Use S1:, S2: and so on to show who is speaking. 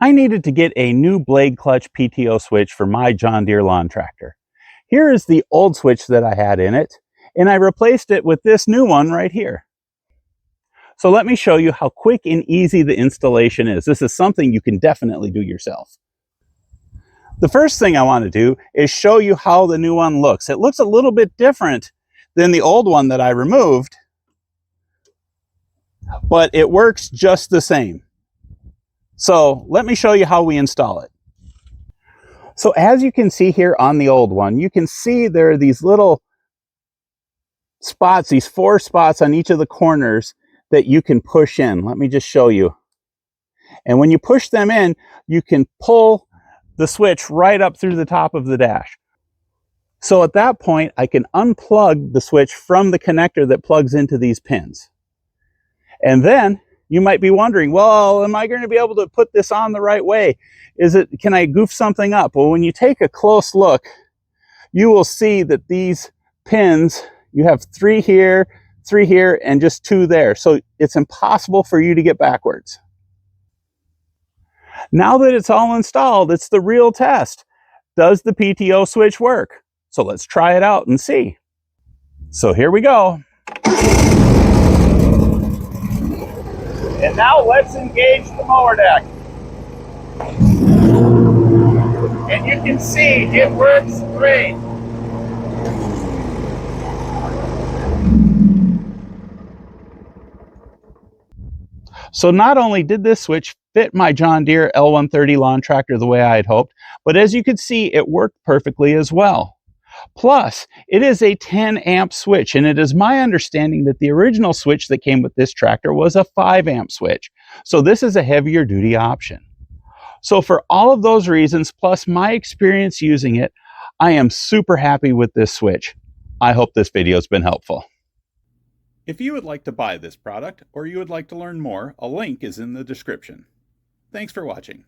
S1: I needed to get a new blade clutch PTO switch for my John Deere lawn tractor. Here is the old switch that I had in it, and I replaced it with this new one right here. So let me show you how quick and easy the installation is. This is something you can definitely do yourself. The first thing I want to do is show you how the new one looks. It looks a little bit different than the old one that I removed, but it works just the same. So let me show you how we install it. So as you can see here on the old one, you can see there are these little spots, these 4 spots on each of the corners that you can push in. Let me just show you. And when you push them in, you can pull the switch right up through the top of the dash. So at that point, I can unplug the switch from the connector that plugs into these pins. And then you might be wondering, well, am I going to be able to put this on the right way? Can I goof something up? Well, when you take a close look, you will see that these pins, you have 3 here, 3 here, and just 2 there. So it's impossible for you to get backwards. Now that it's all installed, it's the real test. Does the PTO switch work? So let's try it out and see. So here we go. And now let's engage the mower deck. And you can see it works great. So not only did this switch fit my John Deere L130 lawn tractor the way I had hoped, but as you could see, it worked perfectly as well. Plus, it is a 10 amp switch, and it is my understanding that the original switch that came with this tractor was a 5 amp switch. So this is a heavier duty option. So for all of those reasons, plus my experience using it, I am super happy with this switch. I hope this video has been helpful. If you would like to buy this product or you would like to learn more, a link is in the description. Thanks for watching.